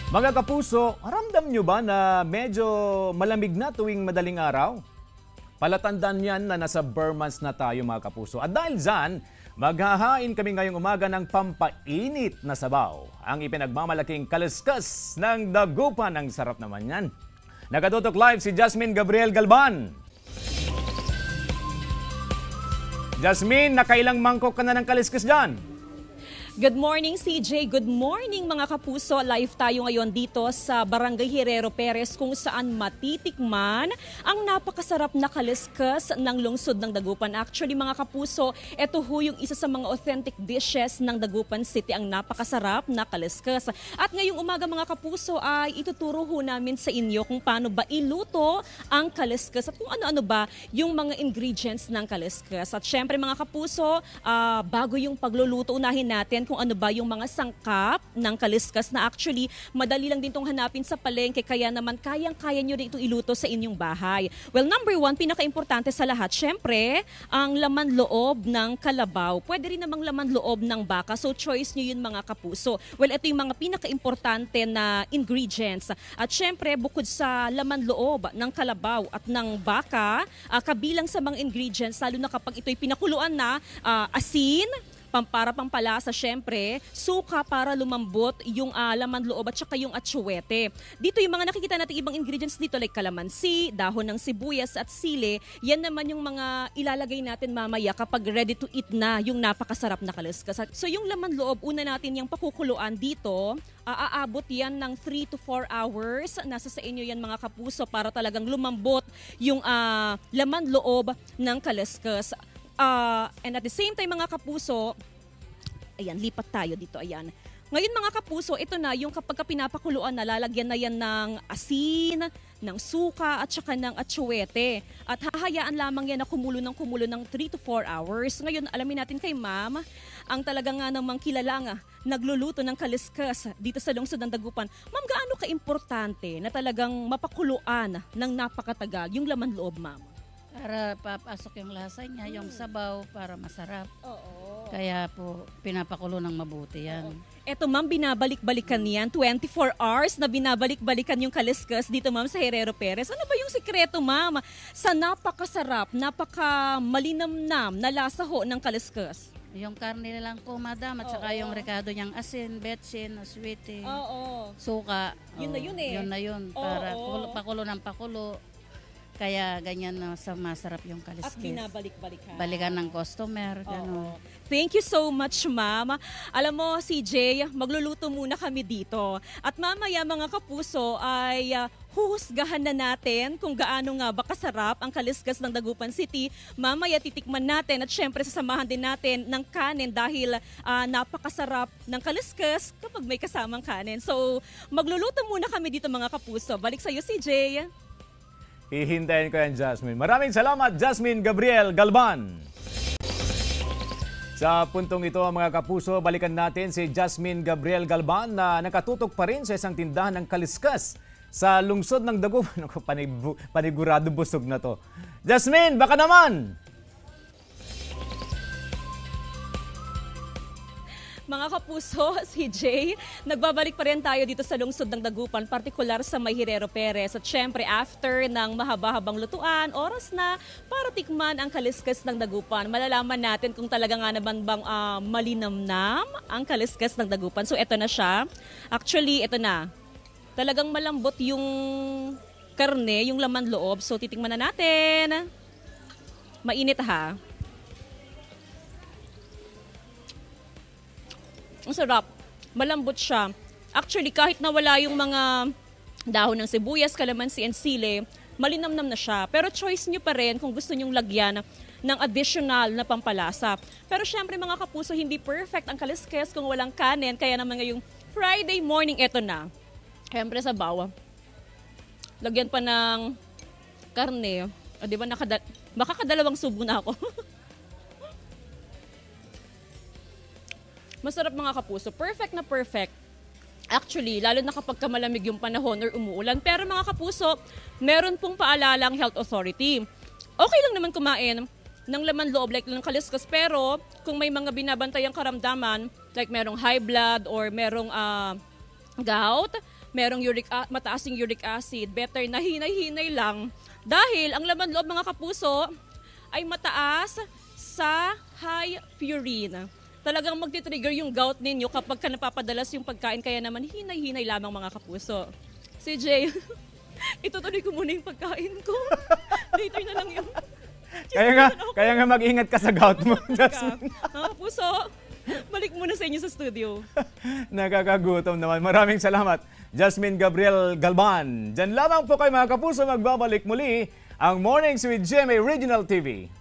Mga kapuso, ramdam nyo ba na medyo malamig na tuwing madaling araw? Palatandaan yan na nasa bare months na tayo mga kapuso. At dahil dyan, maghahain kami ngayong umaga ng pampainit na sabaw. Ang ipinagmamalaking kaliskas ng dagupan. Ang sarap naman yan. Nakatutok live si Jasmine Gabriel Galban. Jasmine, nakailang mangkok ka na ng kaliskas dyan? Good morning, CJ. Good morning, mga kapuso. Live tayo ngayon dito sa Barangay Herrero Perez kung saan matitikman ang napakasarap na kaliskas ng lungsod ng Dagupan. Actually, mga kapuso, ito ho yung isa sa mga authentic dishes ng Dagupan City, ang napakasarap na kaliskas. At ngayong umaga, mga kapuso, ay ituturo ho namin sa inyo kung paano ba iluto ang kaliskas at kung ano-ano ba yung mga ingredients ng kaliskas. At syempre, mga kapuso, bago yung pagluluto, unahin natin kung ano ba yung mga sangkap ng kaliskas na actually madali lang din itong hanapin sa palengke, kaya naman kayang-kaya nyo rin itong iluto sa inyong bahay. Well, number one, pinaka-importante sa lahat, syempre, ang laman loob ng kalabaw. Pwede rin namang laman loob ng baka, so choice nyo yun mga kapuso. Well, ito yung mga pinaka-importante na ingredients. At syempre, bukod sa laman loob ng kalabaw at ng baka, kabilang sa mga ingredients, lalo na kapag ito'y pinakuluan na, asin, para pampalasa, syempre, suka para lumambot yung laman loob at saka yung atsuwete. Dito yung mga nakikita natin ibang ingredients dito like kalamansi, dahon ng sibuyas at sili. Yan naman yung mga ilalagay natin mamaya kapag ready to eat na yung napakasarap na kaliskas. So yung laman loob, una natin yung pakukuluan dito. Aabot yan ng 3 to 4 hours. Nasa sa inyo yan mga kapuso para talagang lumambot yung laman loob ng kaliskas. And at the same time mga kapuso, ayan, lipat tayo dito, ayan. Ngayon mga kapuso, ito na yung kapag pinapakuluan, nalalagyan na yan ng asin, ng suka at saka ng atsuwete. At hahayaan lamang yan na kumulo ng 3 to 4 hours. Ngayon, alamin natin kay ma'am, ang talaga nga namang kilala nagluluto ng kaliskas dito sa lungsod ng Dagupan. Ma'am, gaano ka-importante na talagang mapakuluan ng napakatagal yung laman loob, ma'am? Para papasok yung lasa niya, yung sabaw, para masarap. Oo. Kaya po, pinapakulo ng mabuti yan. Eto ma'am, binabalik-balikan yan. 24 hours na binabalik-balikan yung kaliskas dito ma'am sa Herrero Perez. Ano ba yung sikreto ma'am sa napakasarap, napakamalinamnam na lasa ho ng kaliskas? Yung karne lang po, madam, at saka yung rekado niyang asin, betsin, aswete, suka. Yun na yun eh. Yun na yun, para pakulo ng pakulo. Kaya ganyan na masarap yung kaliskis. At binabalik-balikan. Balikan ng customer, gano'n. Thank you so much, ma'am. Alam mo, CJ, magluluto muna kami dito. At mamaya mga kapuso ay huhusgahan na natin kung gaano nga ba kasarap ang kaliskas ng Dagupan City. Mamaya titikman natin at syempre sasamahan din natin ng kanin dahil napakasarap ng kaliskas kapag may kasamang kanin. So, magluluto muna kami dito mga kapuso. Balik sa'yo, CJ. Hihintayin ko yan, Jasmine. Maraming salamat, Jasmine Gabriel Galban. Sa puntong ito, mga kapuso, balikan natin si Jasmine Gabriel Galban na nakatutok pa rin sa isang tindahan ng kaliskas sa lungsod ng Dagupan. Panigurado busog na to. Jasmine, baka naman! Mga kapuso, CJ, nagbabalik pa rin tayo dito sa lungsod ng Dagupan, partikular sa May Herrero Perez. At syempre, after ng mahaba-habang lutuan, oras na para tikman ang kaliskas ng Dagupan. Malalaman natin kung talaga nga naman bang malinamnam ang kaliskas ng Dagupan. So, eto na siya. Actually, eto na. Talagang malambot yung karne, yung laman loob. So, titikman na natin. Mainit ha. Ang sarap. Malambot siya. Actually, kahit nawala yung mga dahon ng sibuyas, kalamansi, and sili, malinamnam na siya. Pero choice nyo pa rin kung gusto nyong lagyan ng additional na pampalasa. Pero syempre mga kapuso, hindi perfect ang kaliskas kung walang kanin. Kaya naman ngayong Friday morning, eto na. Syempre sa bawa. Lagyan pa ng karne. O, di ba makakadalawang subo na ako. Masarap mga kapuso. Perfect na perfect. Actually, lalo na kapag malamig yung panahon or umuulan. Pero mga kapuso, meron pong paalala ang Health Authority. Okay lang naman kumain ng laman loob like ng kaliskas, pero kung may mga binabantayang karamdaman, like merong high blood or merong gout, merong mataas yung uric acid, better na hinay-hinay lang dahil ang laman loob mga kapuso ay mataas sa high purine. Talagang magti-trigger yung gout ninyo kapag ka napapadalas yung pagkain, kaya naman hinay-hinay lamang mga kapuso. CJ, itutuloy ko muna yung pagkain ko. Later na lang yung... Kaya nga mag-ingat ka sa gout mo, Jasmine. Mga kapuso, balik muna sa inyo sa studio. Nakakagutom naman. Maraming salamat, Jasmine Gabriel Galban. Diyan lamang po kayo mga kapuso, magbabalik muli ang Mornings with GMA Regional TV.